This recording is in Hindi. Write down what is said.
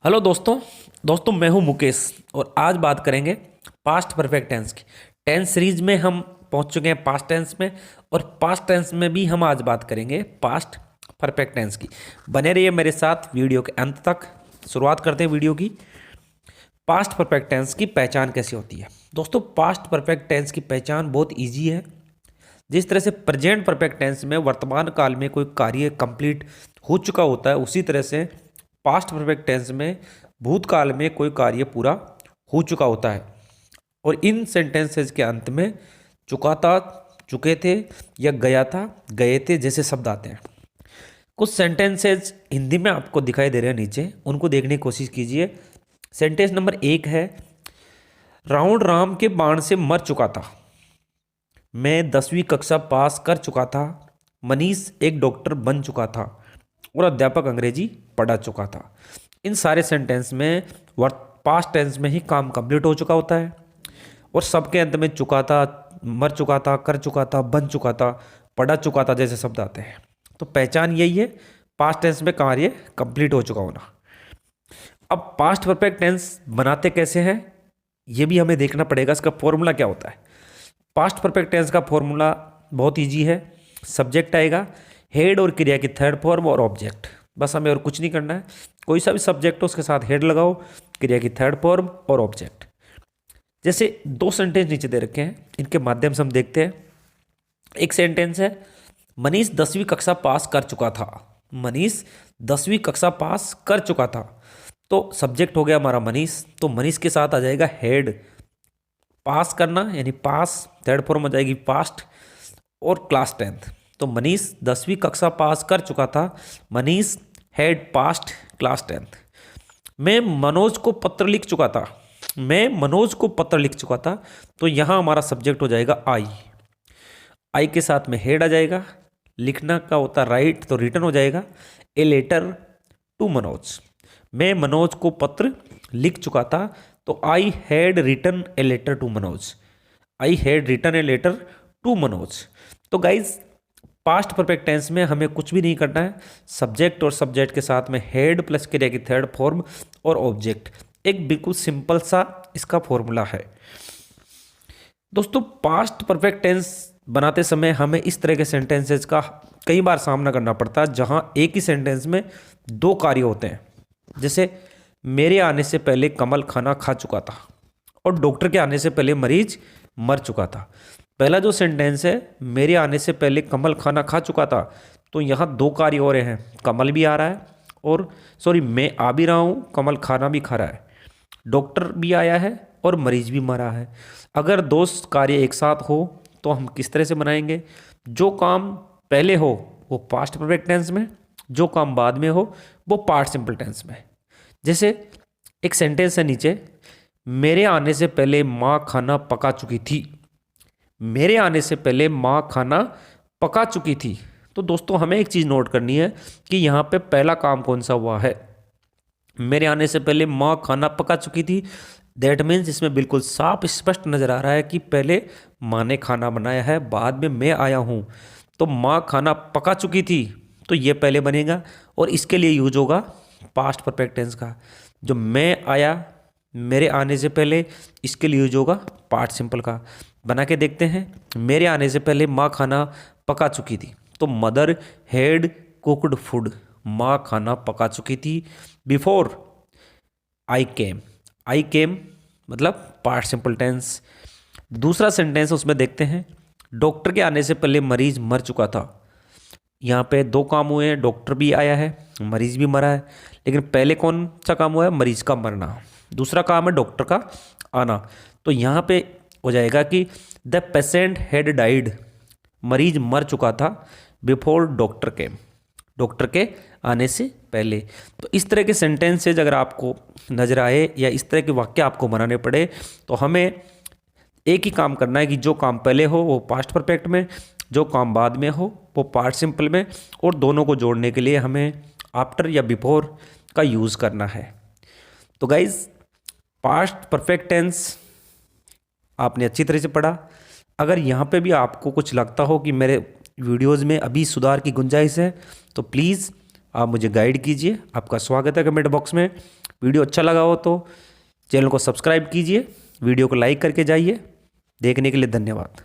हेलो दोस्तों मैं हूं मुकेश और आज बात करेंगे पास्ट परफेक्ट टेंस की। टेंस सीरीज में हम पहुंच चुके हैं पास्ट टेंस में, और पास्ट टेंस में भी हम आज बात करेंगे पास्ट परफेक्ट टेंस की। बने रहिए मेरे साथ वीडियो के अंत तक। शुरुआत करते हैं वीडियो की। पास्ट परफेक्ट टेंस की पहचान कैसे होती है? दोस्तों, पास्ट परफेक्ट टेंस की पहचान बहुत ईजी है। जिस तरह से प्रेजेंट परफेक्ट टेंस में वर्तमान काल में कोई कार्य कंप्लीट हो चुका होता है, उसी तरह से पास्ट परफेक्ट टेंस में भूतकाल में कोई कार्य पूरा हो चुका होता है। और इन सेंटेंसेस के अंत में चुका था, चुके थे, या गया था, गए थे जैसे शब्द आते हैं। कुछ सेंटेंसेस हिंदी में आपको दिखाई दे रहे हैं नीचे, उनको देखने की कोशिश कीजिए। सेंटेंस नंबर 1 है, रावण राम के बाण से मर चुका था। मैं 10वीं कक्षा पास कर चुका था। मनीष एक डॉक्टर बन चुका था और अध्यापक अंग्रेजी पढ़ा चुका था। इन सारे सेंटेंस में पास्ट टेंस में ही काम कंप्लीट हो चुका होता है, और सबके अंत में चुका था, मर चुका था, कर चुका था, बन चुका था, पढ़ा चुका था जैसे शब्द आते हैं। तो पहचान यही है, पास्ट टेंस में कार्य कंप्लीट हो चुका होना। अब पास्ट परफेक्ट टेंस बनाते कैसे हैं ये भी हमें देखना पड़ेगा। इसका फॉर्मूला क्या होता है? पास्ट परफेक्ट टेंस का फॉर्मूला बहुत ईजी है। सब्जेक्ट आएगा, हेड और क्रिया की थर्ड फॉर्म और ऑब्जेक्ट। बस हमें और कुछ नहीं करना है। कोई सा भी सब्जेक्ट हो उसके साथ हेड लगाओ, क्रिया की थर्ड फॉर्म और ऑब्जेक्ट। जैसे 2 सेंटेंस नीचे दे रखे हैं, इनके माध्यम से हम देखते हैं। एक सेंटेंस है, मनीष 10वीं कक्षा पास कर चुका था। मनीष 10वीं कक्षा पास कर चुका था, तो सब्जेक्ट हो गया हमारा मनीष, तो मनीष के साथ आ जाएगा हेड। पास करना यानी पास, थर्ड फॉर्म आ जाएगी पास्ट, और क्लास 10th। तो मनीष 10वीं कक्षा पास कर चुका था। Manish had passed class 10th। मैं मनोज को पत्र लिख चुका था। मैं मनोज को पत्र लिख चुका था, तो यहाँ हमारा सब्जेक्ट हो जाएगा आई। आई के साथ में हेड आ जाएगा। लिखना का होता राइट, तो रिटर्न हो जाएगा ए लेटर टू मनोज। मैं मनोज को पत्र लिख चुका था, तो I had written a letter to Manoj. I had written a letter to Manoj. तो गाइज, पास्ट परफेक्ट टेंस में हमें कुछ भी नहीं करना है। सब्जेक्ट और सब्जेक्ट के साथ में हेड प्लस क्रिया की थर्ड फॉर्म और ऑब्जेक्ट, एक बिल्कुल सिंपल सा इसका फॉर्मूला है। दोस्तों, पास्ट परफेक्ट टेंस बनाते समय हमें इस तरह के सेंटेंसेस का कई बार सामना करना पड़ता है, जहां एक ही सेंटेंस में 2 कार्य होते हैं। जैसे मेरे आने से पहले कमल खाना खा चुका था, और डॉक्टर के आने से पहले मरीज मर चुका था। पहला जो सेंटेंस है, मेरे आने से पहले कमल खाना खा चुका था, तो यहाँ 2 कार्य हो रहे हैं। कमल भी आ रहा है, और मैं आ भी रहा हूँ, कमल खाना भी खा रहा है, डॉक्टर भी आया है और मरीज भी मरा है। अगर 2 कार्य एक साथ हो तो हम किस तरह से बनाएंगे? जो काम पहले हो वो पास्ट परफेक्ट टेंस में, जो काम बाद में हो वो पास्ट सिंपल टेंस में। जैसे एक सेंटेंस है नीचे, मेरे आने से पहले माँ खाना पका चुकी थी। मेरे आने से पहले माँ खाना पका चुकी थी। तो दोस्तों, हमें एक चीज़ नोट करनी है कि यहाँ पे पहला काम कौन सा हुआ है। मेरे आने से पहले माँ खाना पका चुकी थी। दैट मीन्स इसमें बिल्कुल साफ स्पष्ट नज़र आ रहा है कि पहले माँ ने खाना बनाया है, बाद में मैं आया हूँ। तो माँ खाना पका चुकी थी, तो ये पहले बनेगा, और इसके लिए यूज होगा पास्ट परफेक्ट टेंस का। जो मैं आया मेरे आने से पहले, इसके लिए यूज होगा पास्ट सिंपल का। बना के देखते हैं। मेरे आने से पहले माँ खाना पका चुकी थी, तो मदर हैड कुक्ड फूड। माँ खाना पका चुकी थी बिफोर आई केम। आई केम मतलब पास्ट सिंपल टेंस। दूसरा सेंटेंस उसमें देखते हैं, डॉक्टर के आने से पहले मरीज मर चुका था। यहाँ पे 2 काम हुए हैं, डॉक्टर भी आया है, मरीज भी मरा है। लेकिन पहले कौन सा काम हुआ है? मरीज का मरना। दूसरा काम है डॉक्टर का आना। तो यहाँ पे हो जाएगा कि द पेशेंट हैड डाइड। मरीज मर चुका था बिफोर डॉक्टर केम, डॉक्टर के आने से पहले। तो इस तरह के सेंटेंसेज अगर आपको नजर आए, या इस तरह के वाक्य आपको बनाने पड़े, तो हमें एक ही काम करना है कि जो काम पहले हो वो पास्ट परफेक्ट में, जो काम बाद में हो वो पास्ट सिंपल में, और दोनों को जोड़ने के लिए हमें आफ्टर या बिफोर का यूज़ करना है। तो गाइज, पास्ट परफेक्ट टेंस आपने अच्छी तरह से पढ़ा। अगर यहाँ पे भी आपको कुछ लगता हो कि मेरे वीडियोज़ में अभी सुधार की गुंजाइश है, तो प्लीज़ आप मुझे गाइड कीजिए। आपका स्वागत है कमेंट बॉक्स में। वीडियो अच्छा लगा हो तो चैनल को सब्सक्राइब कीजिए, वीडियो को लाइक करके जाइए। देखने के लिए धन्यवाद।